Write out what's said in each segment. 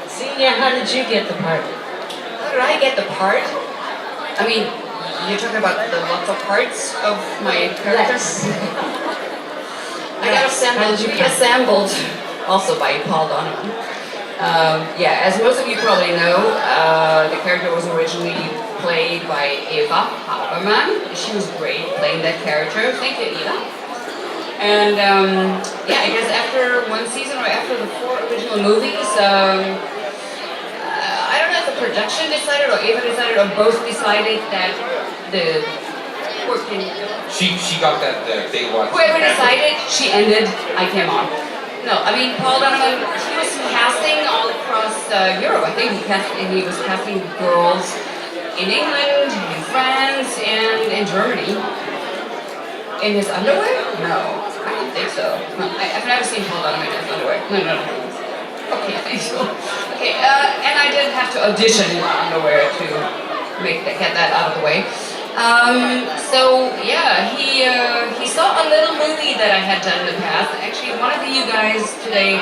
Xenia, how did you get the part? How did I get the part? I mean, you're talking about the lots of parts of my characters? I got assembled also by Paul Donovan. Yeah, as most of you probably know, the character was originally played by Eva Habermann. She was great playing that character. Thank you, Eva. And yeah, I guess after one season or after the 4 original movies, I don't know if the production decided or Eva decided or both decided that the working. She got that they watched. Whoever decided, she ended. I came on. No, I mean Paul Donovan. He was casting all across Europe. I think he was casting girls in England, in France, and in Germany. In his underwear? No, I don't think so. No, I've never seen Paul Donovan in his underwear. No. Okay, thanks. Okay, and I did have to audition in my underwear to get that out of the way. So yeah, he saw a little movie that I had done in the past. Actually, one of you guys today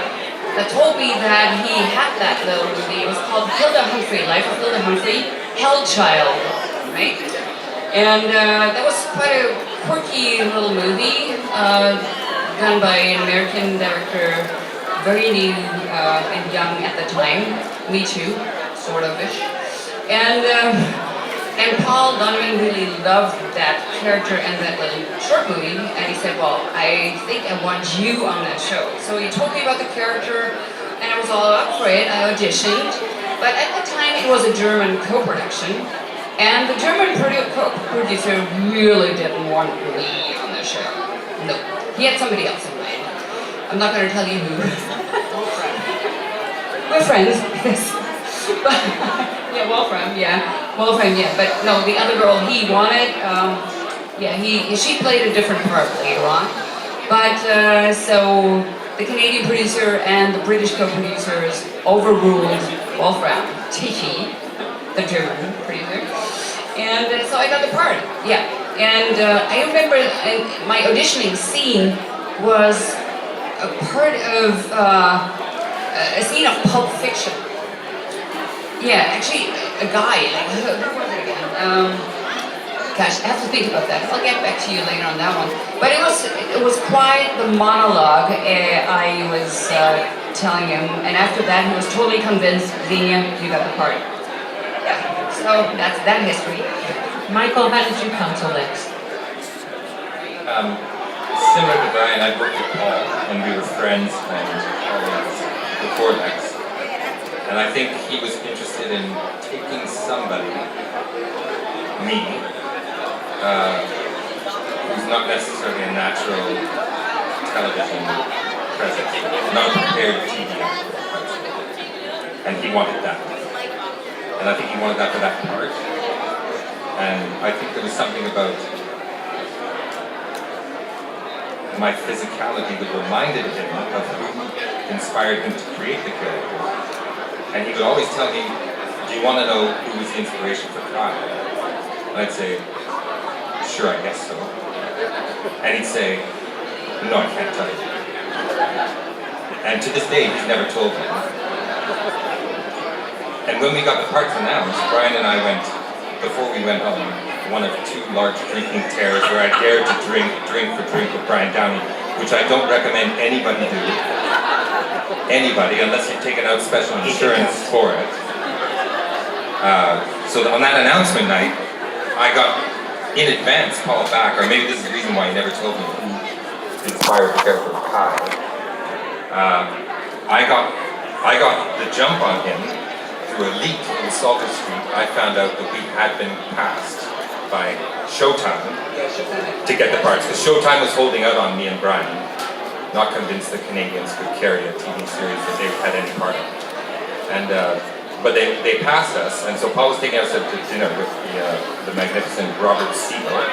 told me that he had that little movie. It was called Hilda Humphrey, Life of Hilda Humphrey, Hell Child, right? And that was quite a quirky little movie done by an American director, very new and young at the time. Me too, sort of-ish. And Paul Donovan really loved that character and that little short movie, and he said, well, I think I want you on that show. So he told me about the character, and I was all up for it. I auditioned, but at the time it was a German co-production, and the German producer really didn't want me on the show. No, he had somebody else in mind. I'm not going to tell you who. We're friends, yes. Yeah, Wolfram, yeah. But no, the other girl he wanted, she played a different part later on. But so the Canadian producer and the British co-producers overruled Wolfram, Tichy, the German producer. And so I got the part, yeah. And I remember my auditioning scene was a part of a scene of Pulp Fiction. Yeah, actually, a guy, like, who was it again? Gosh, I have to think about that. I'll get back to you later on that one. But it was quite the monologue I was telling him, and after that he was totally convinced, Xenia, you got the part. Yeah, so that's that history. Michael, how did you come to Lexx? Similar to Brian, I worked with Paul when we were friends and colleagues before Lexx. And I think he was interested in taking somebody, me, who's not necessarily a natural television presence, not a prepared TV actor. And he wanted that. And I think he wanted that for that part. And I think there was something about my physicality that reminded him of who inspired him to create the character. And he would always tell me, do you want to know who was the inspiration for Kyle? And I'd say, sure, I guess so. And he'd say, no, I can't tell you. And to this day, he's never told me. And when we got the parts announced, Brian and I went, before we went on one of 2 large drinking tears where I dared to drink for drink with Brian Downey, which I don't recommend anybody do. Anybody, unless you've taken out special insurance for it. So on that announcement night, I got, in advance, called back, or maybe this is the reason why he never told me who inspired the character of Kyle. I got the jump on him through a leak in Salter Street. I found out that we had been passed by Showtime to get the parts, because Showtime was holding out on me and Brian, not convinced the Canadians could carry a TV series that they had any part of. And but they passed us, and so Paul was taking us out to dinner with the magnificent Robert Siegel,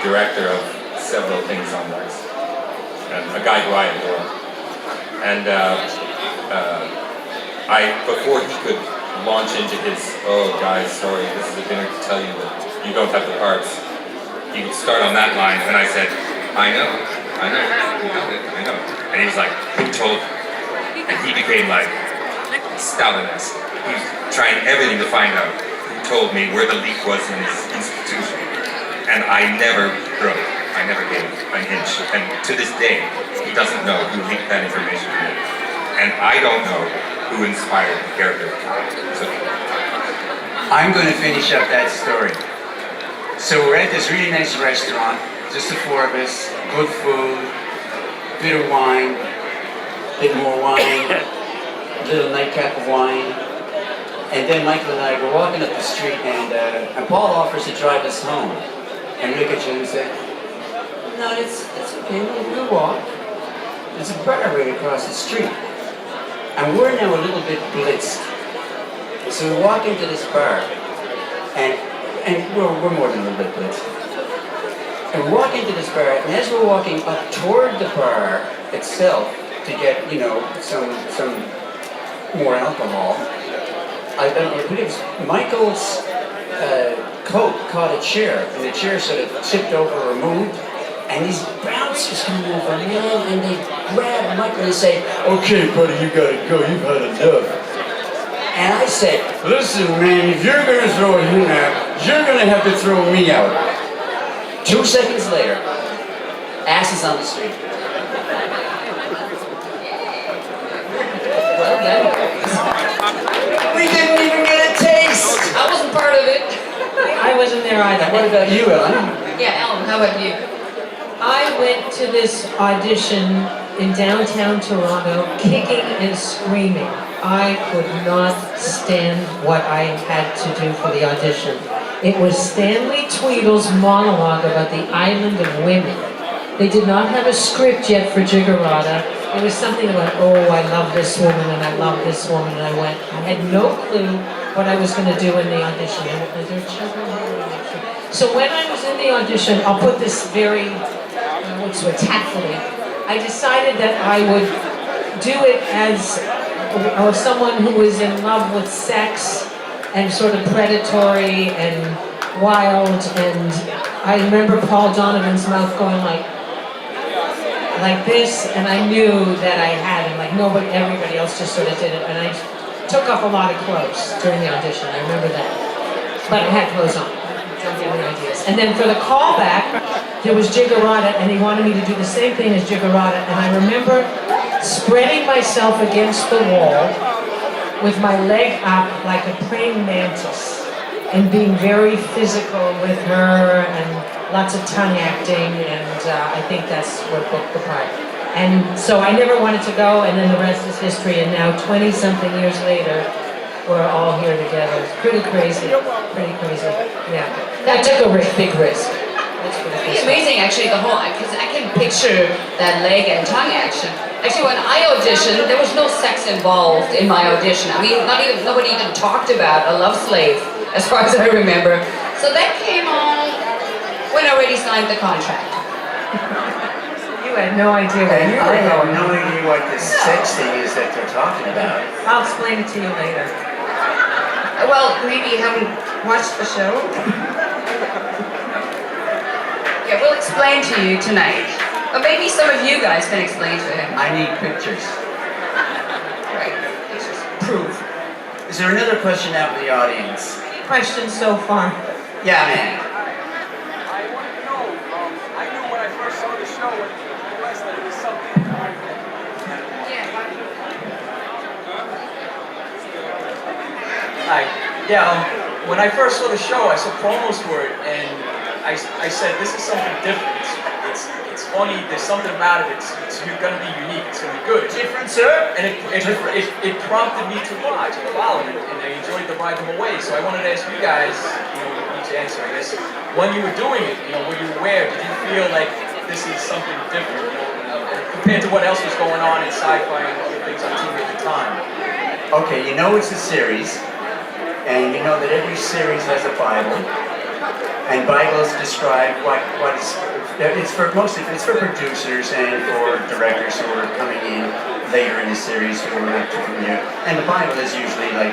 director of several things on Lexx, and a guy who I adore. And before he could launch into his, oh guys, sorry, this is a dinner to tell you that you don't have the parts, he would start on that line, and I said, I know, you got it, I know. And he was like, who told you? And he became like Stalinist. He was trying everything to find out who told me where the leak was in his institution. And I never broke. I never gave an inch. And to this day, he doesn't know who leaked that information to me. And I don't know who inspired the character. So, I'm going to finish up that story. So we're at this really nice restaurant, just the four of us, good food, bit of wine, bit more wine, a little nightcap of wine. And then Michael and I were walking up the street and Paul offers to drive us home. And we look at you and say, no, it's okay, we'll walk. There's a bar right across the street. And we're now a little bit blitzed. So we walk into this bar, and we're more than a little bit blitzed. And we walk into this bar, and as we're walking up toward the bar itself to get, you know, some more alcohol, I believe it was Michael's coat caught a chair, and the chair sort of tipped over or moved, and these bouncers come over, and they grab Michael and say, okay, buddy, you gotta go, you've had enough. And I said, listen, man, if you're gonna throw him out, you're gonna have to throw me out. 2 seconds later, asses on the street. Well done. We didn't even get a taste! I wasn't part of it. I wasn't there either. What about you, Ellen? Yeah, Ellen, how about you? I went to this audition in downtown Toronto, kicking and screaming. I could not stand what I had to do for the audition. It was Stanley Tweedle's monologue about the island of women. They did not have a script yet for Jiggerata. It was something about, oh, I love this woman and I love this woman, and I had no clue what I was going to do in the audition. Is there children here? So when I was in the audition, I'll put this very tactfully, I decided that I would do it as someone who was in love with sex and sort of predatory and wild, and I remember Paul Donovan's mouth going like this, and I knew that I had, and like everybody else just sort of did it, and I took off a lot of clothes during the audition, I remember that, but I had clothes on. Don't get any ideas. And then for the callback, there was Jiggerata, and he wanted me to do the same thing as Jiggerata, and I remember spreading myself against the wall with my leg up like a praying mantis and being very physical with her and lots of tongue acting, and I think that's what booked the part. And so I never wanted to go, and then the rest is history, and now 20-something years later, we're all here together. It's pretty crazy, yeah. That took a big risk. It's amazing, actually, the whole, because I can picture that leg and tongue action. Actually, when I auditioned, there was no sex involved in my audition. I mean, nobody even talked about a love slave, as far as I remember. So that came on when I already signed the contract. You had no idea what you were I have going. no idea what this sex thing is that they're talking about. I'll explain it to you later. Well, maybe you haven't watched the show. Yeah, we'll explain to you tonight. But maybe some of you guys can explain to him. I need pictures. Right. Proof. Is there another question out in the audience? Any questions so far? Yeah, man. I want to know, I knew when I first saw the show in the West that it was something. Hi. Yeah, when I first saw the show, I saw promos for it, and I said, this is something different. It's funny, there's something about it, it's going to be unique, it's going to be good. Different, sir? And it prompted me to watch and follow it, and I enjoyed the ride them away. So I wanted to ask you guys, each answer, I guess, when you were doing it, were you aware, did you feel like this is something different, compared to what else was going on in sci-fi and other things on TV at the time? Okay, you know it's a series, and you know that every series has a Bible, and Bibles describe what is, it's for producers and for directors who are coming in later in the series who are to premiere, and the Bible is usually like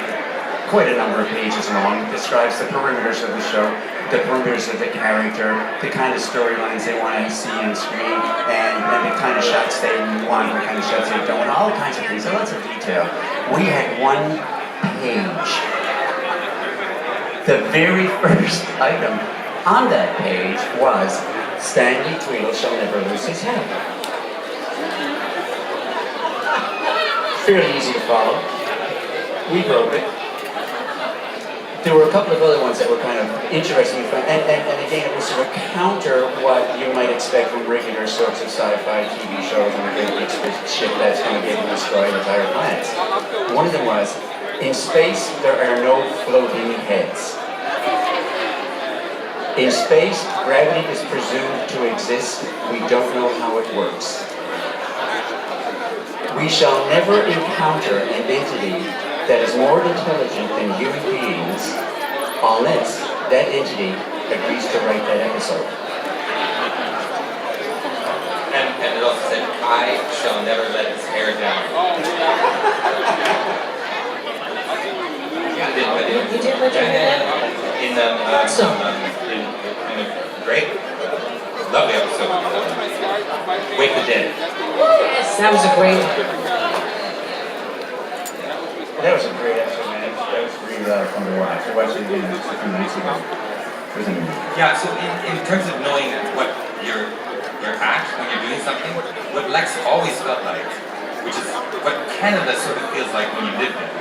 quite a number of pages long. It describes the perimeters of the show. the perimeters of the character, the kind of storylines they want to see on screen, and the kind of shots they want, the kind of shots they don't, all kinds of things, lots of detail. We had one page. The very first item on that page was Stanley Tweedle shall never lose his head. Fairly easy to follow. We wrote it. There were a couple of other ones that were kind of interesting and fun, and again, it was sort of counter what you might expect from regular sorts of sci-fi TV shows and the great big ship that's going to get and destroy entire planets. One of them was, in space, there are no floating heads. In space, gravity is presumed to exist. We don't know how it works. We shall never encounter an entity that is more intelligent than human beings unless that entity agrees to write that episode. And it also said, I shall never let his hair down. You did let your hair down? Great. Lovely episode. Wake the Dead. Yes, that was a great one. That was a great episode, man. That was really fun to watch. I watched it again a few nights ago. It was amazing. Yeah, so in terms of knowing what your act when you're doing something, what Lexx always felt like, which is what Canada sort of feels like when you live there.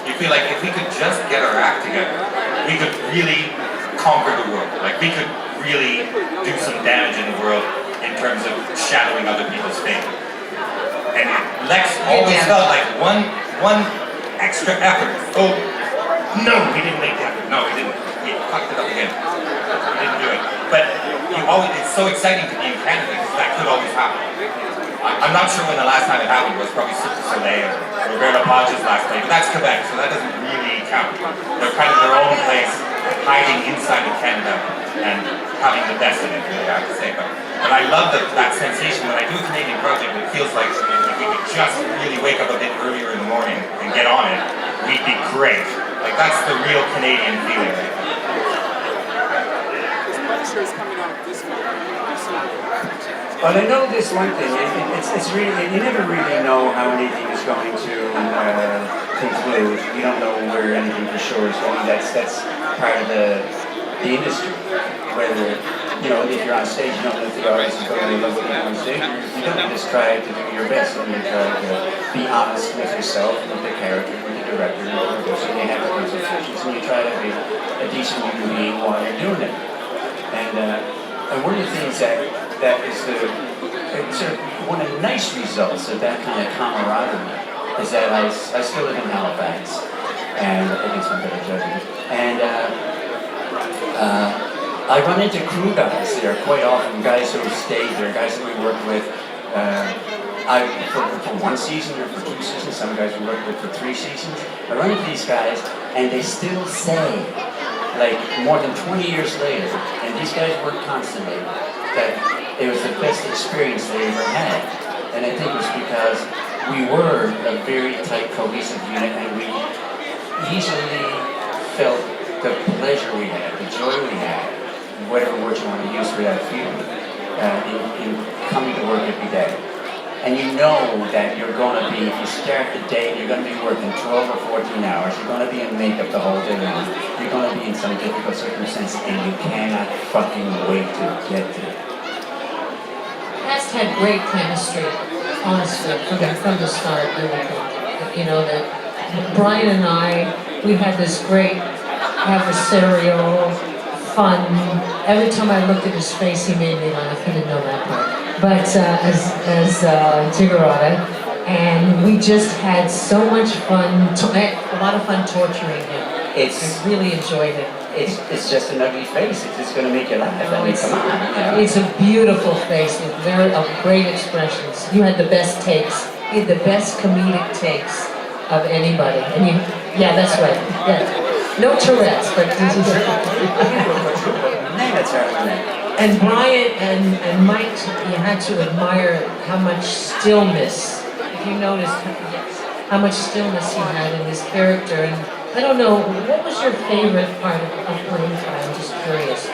You feel like if we could just get our act together, we could really conquer the world. Like we could really do some damage in the world in terms of shadowing other people's fame. And Lexx always felt like one extra effort. Oh, no, we didn't make that. No, we didn't. We fucked it up again. We didn't do it. But it's so exciting to be in Canada because that could always happen. I'm not sure when the last time it happened. It was probably Cirque du Soleil or Roberta Podge's last play, but that's Quebec, so that doesn't really count. They're kind of their own place, hiding inside of Canada and having the best in it, really, I have to say. But I love that sensation when I do a Canadian project. It feels like if we could just really wake up a bit earlier in the morning and get on it, we'd be great. Like that's the real Canadian feeling. Well, I know this one thing. It's really, you never really know how anything is going to conclude. You don't know where anything for sure is going. That's part of the industry. Whether, you know, if you're on stage, you don't know if the audience is going to love what you're on stage. You don't just try to do your best, and you try to be honest with yourself, with the character, with the director, and the producer, and you have the consultations, and you try to be a decent human being while you're doing it. And one of the things that is sort of one of the nice results of that kind of camaraderie is that I still live in Halifax, and against my better judgment, and I run into crew guys there quite often, guys who stayed there, guys that we work with for one season or for 2 seasons, some guys we work with for 3 seasons. I run into these guys and they still say, like more than 20 years later, and these guys work constantly, that it was the best experience they ever had. And I think it was because we were a very tight, cohesive unit, and we easily felt the pleasure we had, the joy we had, whatever words you want to use for that feeling, in coming to work every day. And you know that you're going to be, if you start the day, you're going to be working 12 or 14 hours, you're going to be in makeup the whole day long, you're going to be in some difficult circumstances, and you cannot fucking wait to get there. Cast had great chemistry, honestly, from the start, I would think. You know, that Brian and I, we had this great adversarial, fun. Every time I looked at his face, he made me laugh. He didn't know that part. But as Jiggerada, and we just had so much fun, a lot of fun torturing him. I really enjoyed it. It's just an ugly face. It's just going to make you laugh. I mean, come on. You know? It's a beautiful face with great expressions. You had the best takes. You had the best comedic takes of anybody. And yeah, that's right. Yeah. No Tourette's, but and Brian and Mike, you had to admire how much stillness, if you noticed, how much stillness he had in his character, and I don't know, what was your favorite part of playing Kai? I'm just curious.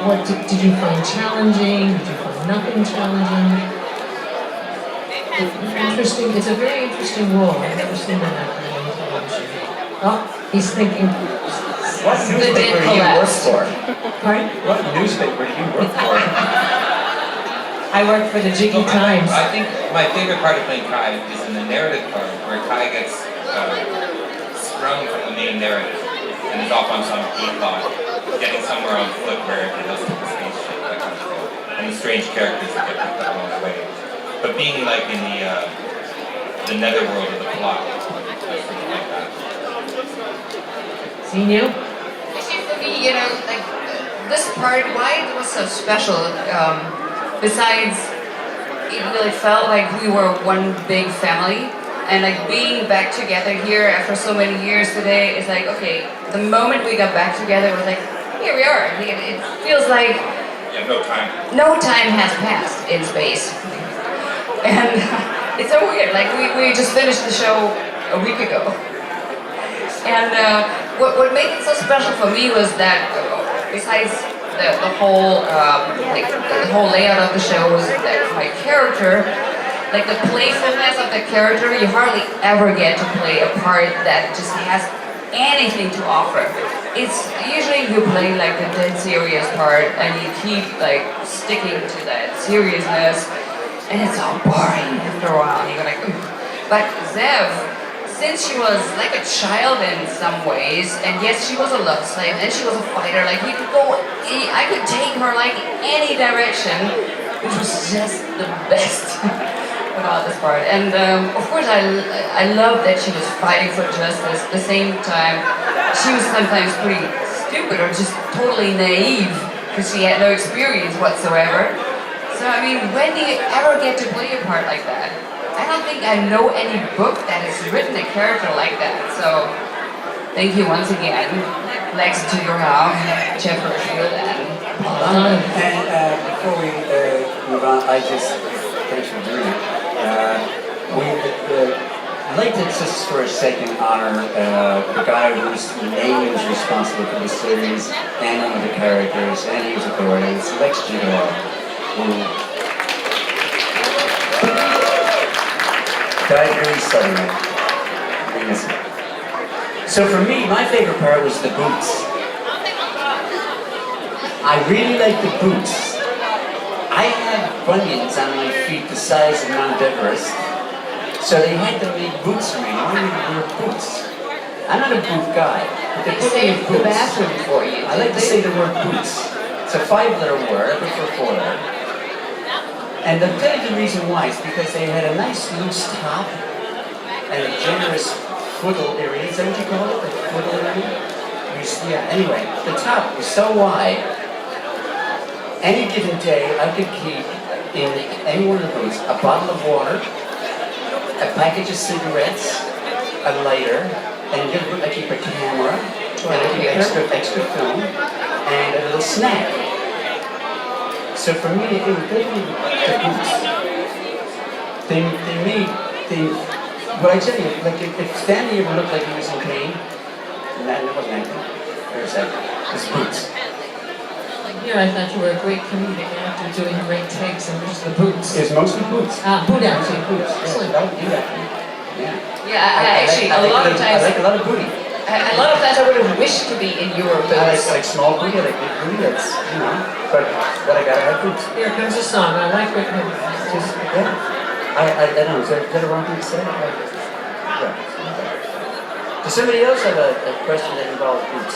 What did you find challenging? Did you find nothing challenging? Interesting, it's a very interesting role. I've never seen that happen on television. Oh, he's thinking. What newspaper do you work for? Pardon? What newspaper do you work for? I work for the Jiggy Times. I think my favorite part of playing Kai is in the narrative part, where Kai gets sprung from the main narrative and is off on some plot, getting somewhere on foot where he doesn't take a spaceship, that kind of thing. And the strange characters that get picked up along the way. But being like in the netherworld of the plot, something like that. Xenia? Actually, for me, you know, like this part, why it was so special. Besides, it really felt like we were one big family, and like being back together here after so many years today is like, okay, the moment we got back together, it was like, here we are. It feels like no time has passed in space. And it's so weird, like we just finished the show a week ago. And what made it so special for me was that besides the whole the whole layout of the show was that my character, like the playfulness of the character, you hardly ever get to play a part that just has anything to offer. It's usually you play like the dead serious part and you keep like sticking to that seriousness. And it's all boring after a while. You're like, ugh. But Zev, since she was like a child in some ways, and yes, she was a love slave, and she was a fighter. Like we could go, I could take her like any direction, which was just the best about this part. And of course, I love that she was fighting for justice. At the same time, she was sometimes pretty stupid or just totally naive because she had no experience whatsoever. So I mean, when do you ever get to play a part like that? I don't think I know any book that has written a character like that. So thank you once again, Lexx to your house, Jeff Hirschfield, and And before we move on, I just thanks for doing it. I'd like to just for a second honor the guy whose name is responsible for the series and one of the characters and his authority. It's Lexx Panel. Died really suddenly. So for me, my favorite part was the boots. I really like the boots. I have bunions on my feet the size of Mount Everest, so they had to make boots for me. I wanted to wear boots. I'm not a boot guy, but they put me in boots. The bathroom for you. I like to say the word boots. It's a 5-letter word, I prefer 4-letter. And I'll tell you the reason why. It's because they had a nice loose top and a generous foottle area. Is that what you call it? The foottle area? Yeah, anyway, the top was so wide. Any given day, I could keep in any one of those a bottle of water, a package of cigarettes, a lighter, and I keep a camera, and I keep extra film, and a little snack. So for me, it was definitely the boots. What I tell you, like if Stanley ever looked like he was in pain, and that wasn't acting, there's that, it's boots. Here I thought you were a great comedic actor doing great takes and just the boots. It's mostly boots. Boot acting. Boots. Excellent. I would do that. Yeah. Yeah, actually, a lot of times. I like a lot of booty. A lot of times I would have wished to be in your I boots. like small booty, I like big booty, that's, you know, but I gotta have boots. Here comes a song. I like what you Just, yeah. I don't know, is that a wrong thing to say? Yeah. Does somebody else have a question that involves boots?